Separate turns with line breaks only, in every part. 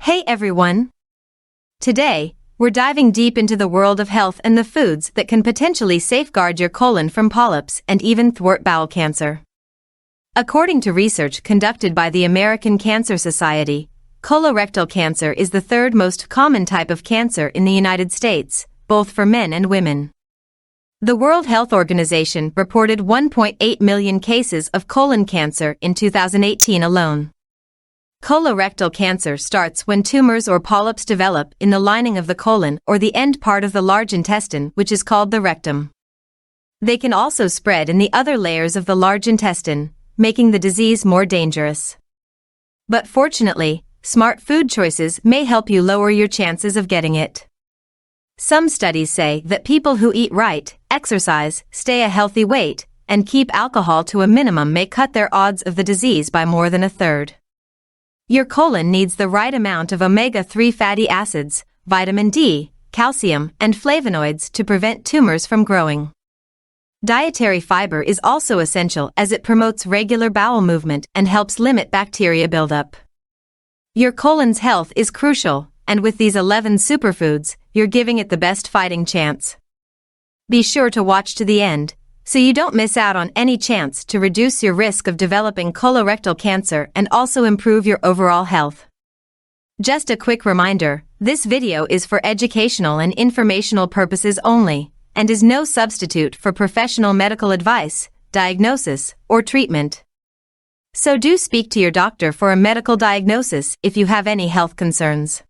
Hey everyone! Today, we're diving deep into the world of health and the foods that can potentially safeguard your colon from polyps and even thwart bowel cancer. According to research conducted by the American Cancer Society, colorectal cancer is the third most common type of cancer in the United States, both for men and women. The World Health Organization reported 1.8 million cases of colon cancer in 2018 alone. Colorectal cancer starts when tumors or polyps develop in the lining of the colon or the end part of the large intestine, which is called the rectum. They can also spread in the other layers of the large intestine, making the disease more dangerous. But fortunately, smart food choices may help you lower your chances of getting it. Some studies say that people who eat right, exercise, stay a healthy weight, and keep alcohol to a minimum may cut their odds of the disease by more than a third. Your colon needs the right amount of omega-3 fatty acids, vitamin D, calcium, and flavonoids to prevent tumors from growing. Dietary fiber is also essential as it promotes regular bowel movement and helps limit bacteria buildup. Your colon's health is crucial, and with these 11 superfoods, you're giving it the best fighting chance. Be sure to watch to the end, so you don't miss out on any chance to reduce your risk of developing colorectal cancer and also improve your overall health. Just a quick reminder, this video is for educational and informational purposes only, and is no substitute for professional medical advice, diagnosis, or treatment. So do speak to your doctor for a medical diagnosis if you have any health concerns.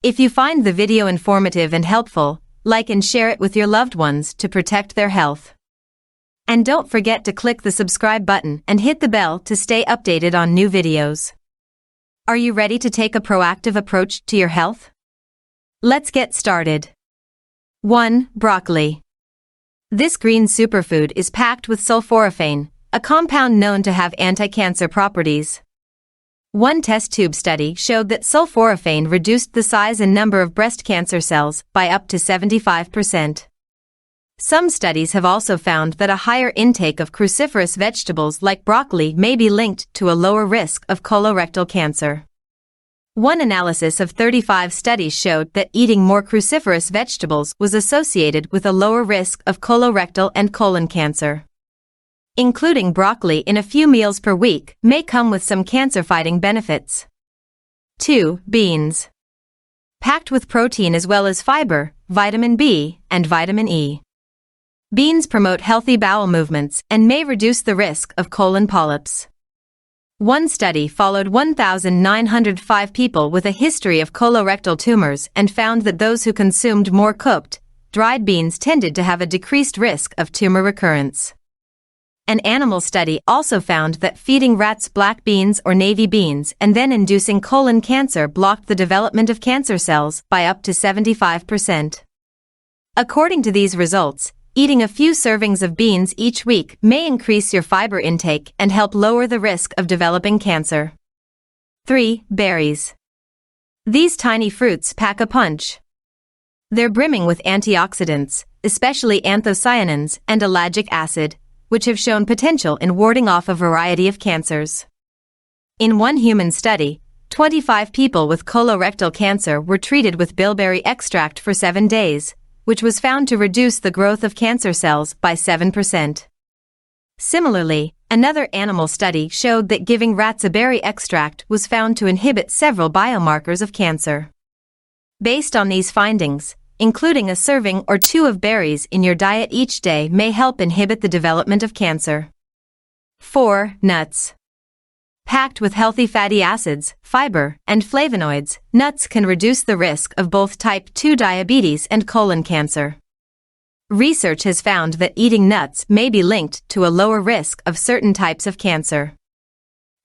If you find the video informative and helpful, like and share it with your loved ones to protect their health. And don't forget to click the subscribe button and hit the bell to stay updated on new videos. Are you ready to take a proactive approach to your health? Let's get started. 1. Broccoli. This green superfood is packed with sulforaphane, a compound known to have anti-cancer properties. One test tube study showed that sulforaphane reduced the size and number of breast cancer cells by up to 75%. Some studies have also found that a higher intake of cruciferous vegetables like broccoli may be linked to a lower risk of colorectal cancer. One analysis of 35 studies showed that eating more cruciferous vegetables was associated with a lower risk of colorectal and colon cancer. Including broccoli in a few meals per week may come with some cancer-fighting benefits. 2. Beans. Packed with protein as well as fiber, vitamin B, and vitamin E. Beans promote healthy bowel movements and may reduce the risk of colon polyps. One study followed 1,905 people with a history of colorectal tumors and found that those who consumed more cooked, dried beans tended to have a decreased risk of tumor recurrence. An animal study also found that feeding rats black beans or navy beans and then inducing colon cancer blocked the development of cancer cells by up to 75%. According to these results, eating a few servings of beans each week may increase your fiber intake and help lower the risk of developing cancer. 3. Berries. These tiny fruits pack a punch. They're brimming with antioxidants, especially anthocyanins and ellagic acid, which have shown potential in warding off a variety of cancers. In one human study, 25 people with colorectal cancer were treated with bilberry extract for 7 days, which was found to reduce the growth of cancer cells by 7%. Similarly, another animal study showed that giving rats a berry extract was found to inhibit several biomarkers of cancer. Based on these findings, including a serving or 2 of berries in your diet each day may help inhibit the development of cancer. 4. Nuts. Packed with healthy fatty acids, fiber, and flavonoids, nuts can reduce the risk of both type 2 diabetes and colon cancer. Research has found that eating nuts may be linked to a lower risk of certain types of cancer.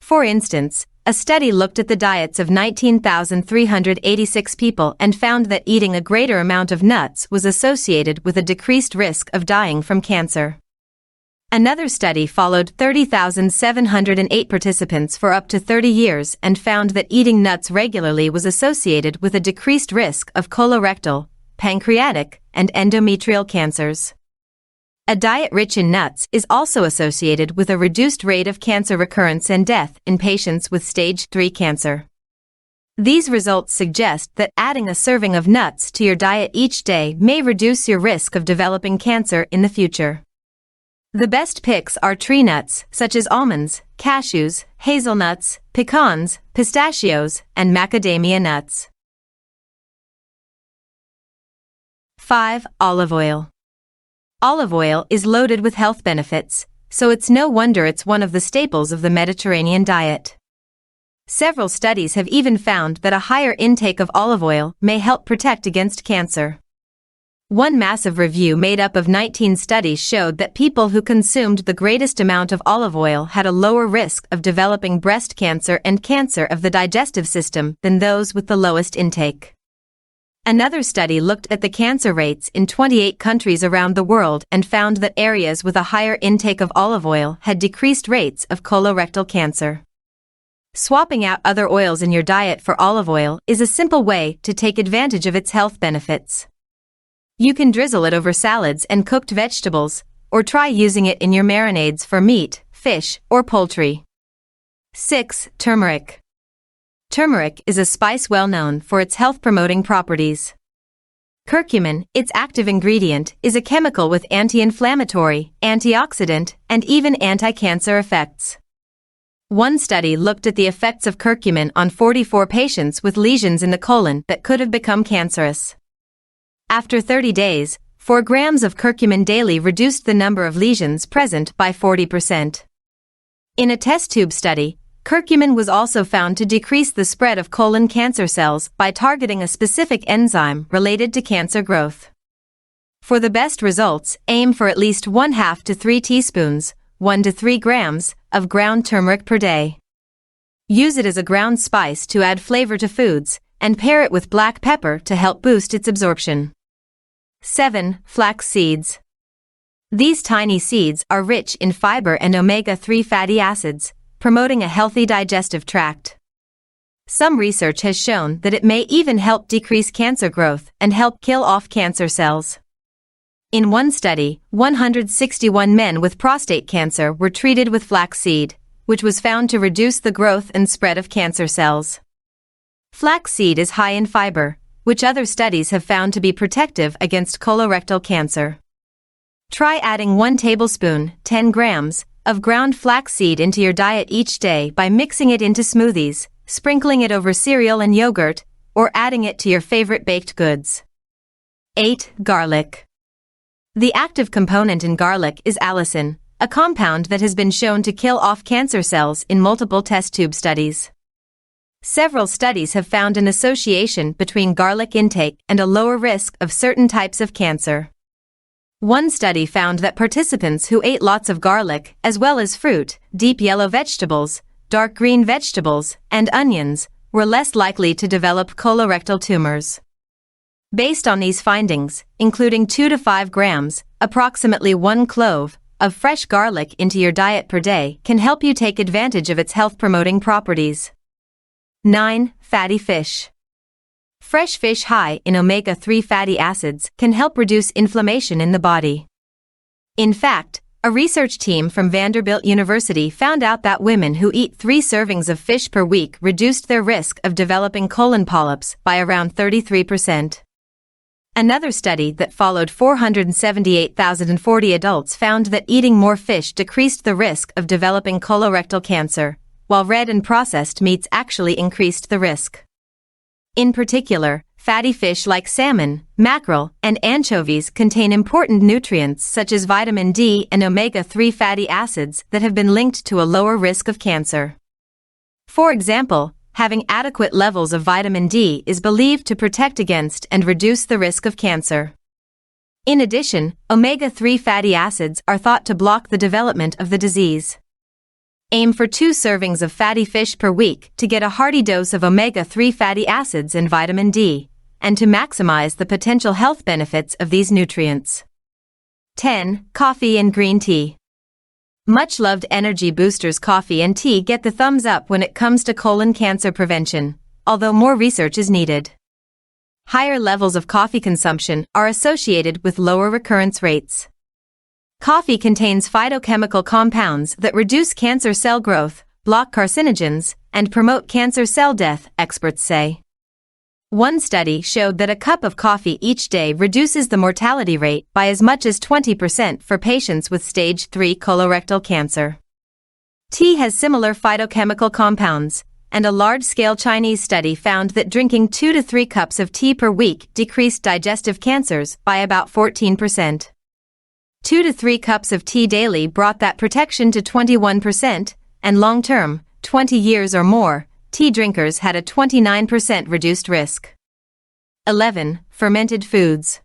For instance, a study looked at the diets of 19,386 people and found that eating a greater amount of nuts was associated with a decreased risk of dying from cancer. Another study followed 30,708 participants for up to 30 years and found that eating nuts regularly was associated with a decreased risk of colorectal, pancreatic, and endometrial cancers. A diet rich in nuts is also associated with a reduced rate of cancer recurrence and death in patients with stage 3 cancer. These results suggest that adding a serving of nuts to your diet each day may reduce your risk of developing cancer in the future. The best picks are tree nuts, such as almonds, cashews, hazelnuts, pecans, pistachios, and macadamia nuts. 5. Olive oil. Olive oil is loaded with health benefits, so it's no wonder it's one of the staples of the Mediterranean diet. Several studies have even found that a higher intake of olive oil may help protect against cancer. One massive review made up of 19 studies showed that people who consumed the greatest amount of olive oil had a lower risk of developing breast cancer and cancer of the digestive system than those with the lowest intake. Another study looked at the cancer rates in 28 countries around the world and found that areas with a higher intake of olive oil had decreased rates of colorectal cancer. Swapping out other oils in your diet for olive oil is a simple way to take advantage of its health benefits. You can drizzle it over salads and cooked vegetables, or try using it in your marinades for meat, fish, or poultry. 6. Turmeric. Turmeric is a spice well known for its health-promoting properties. Curcumin, its active ingredient, is a chemical with anti-inflammatory, antioxidant, and even anti-cancer effects. One study looked at the effects of curcumin on 44 patients with lesions in the colon that could have become cancerous. After 30 days, 4 grams of curcumin daily reduced the number of lesions present by 40%. In a test tube study, curcumin was also found to decrease the spread of colon cancer cells by targeting a specific enzyme related to cancer growth. For the best results, aim for at least 1/2 to 3 teaspoons, 1 to 3 grams, of ground turmeric per day. Use it as a ground spice to add flavor to foods, and pair it with black pepper to help boost its absorption. 7. Flax seeds. These tiny seeds are rich in fiber and omega-3 fatty acids, promoting a healthy digestive tract. Some research has shown that it may even help decrease cancer growth and help kill off cancer cells. In one study, 161 men with prostate cancer were treated with flaxseed, which was found to reduce the growth and spread of cancer cells. Flaxseed is high in fiber, which other studies have found to be protective against colorectal cancer. Try adding 1 tablespoon, 10 grams, of ground flaxseed into your diet each day by mixing it into smoothies, sprinkling it over cereal and yogurt, or adding it to your favorite baked goods. 8. Garlic. The active component in garlic is allicin, a compound that has been shown to kill off cancer cells in multiple test tube studies. Several studies have found an association between garlic intake and a lower risk of certain types of cancer. One study found that participants who ate lots of garlic, as well as fruit, deep yellow vegetables, dark green vegetables, and onions, were less likely to develop colorectal tumors. Based on these findings, including 2 to 5 grams, approximately 1 clove, of fresh garlic into your diet per day can help you take advantage of its health-promoting properties. 9. Fatty fish. Fresh fish high in omega-3 fatty acids can help reduce inflammation in the body. In fact, a research team from Vanderbilt University found out that women who eat 3 servings of fish per week reduced their risk of developing colon polyps by around 33%. Another study that followed 478,040 adults found that eating more fish decreased the risk of developing colorectal cancer, while red and processed meats actually increased the risk. In particular, fatty fish like salmon, mackerel, and anchovies contain important nutrients such as vitamin D and omega-3 fatty acids that have been linked to a lower risk of cancer. For example, having adequate levels of vitamin D is believed to protect against and reduce the risk of cancer. In addition, omega-3 fatty acids are thought to block the development of the disease. Aim for 2 servings of fatty fish per week to get a hearty dose of omega-3 fatty acids and vitamin D, and to maximize the potential health benefits of these nutrients. 10. Coffee and green tea. Much-loved energy boosters coffee and tea get the thumbs up when it comes to colon cancer prevention, although more research is needed. Higher levels of coffee consumption are associated with lower recurrence rates. Coffee contains phytochemical compounds that reduce cancer cell growth, block carcinogens, and promote cancer cell death, experts say. One study showed that a cup of coffee each day reduces the mortality rate by as much as 20% for patients with stage 3 colorectal cancer. Tea has similar phytochemical compounds, and a large-scale Chinese study found that drinking 2 to 3 cups of tea per week decreased digestive cancers by about 14%. 2 to 3 cups of tea daily brought that protection to 21%, and long-term, 20 years or more, tea drinkers had a 29% reduced risk. 11. Fermented foods.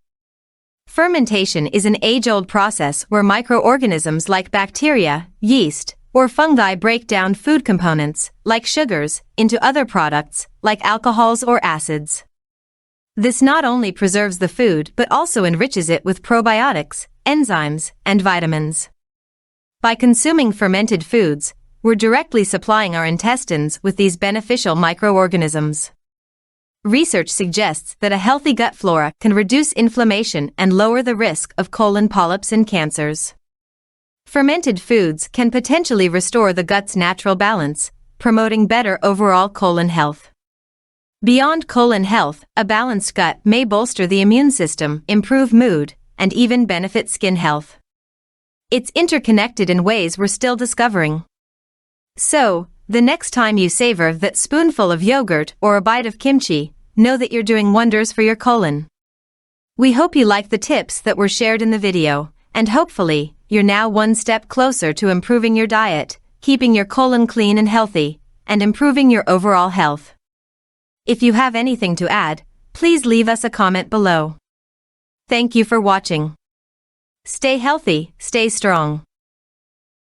Fermentation is an age-old process where microorganisms like bacteria, yeast, or fungi break down food components, like sugars, into other products, like alcohols or acids. This not only preserves the food but also enriches it with probiotics, enzymes, and vitamins. By consuming fermented foods, we're directly supplying our intestines with these beneficial microorganisms. Research suggests that a healthy gut flora can reduce inflammation and lower the risk of colon polyps and cancers. Fermented foods can potentially restore the gut's natural balance, promoting better overall colon health. Beyond colon health, a balanced gut may bolster the immune system, improve mood, and even benefit skin health. It's interconnected in ways we're still discovering. So, the next time you savor that spoonful of yogurt or a bite of kimchi, know that you're doing wonders for your colon. We hope you like the tips that were shared in the video, and hopefully, you're now one step closer to improving your diet, keeping your colon clean and healthy, and improving your overall health. If you have anything to add, please leave us a comment below. Thank you for watching. Stay healthy, stay strong.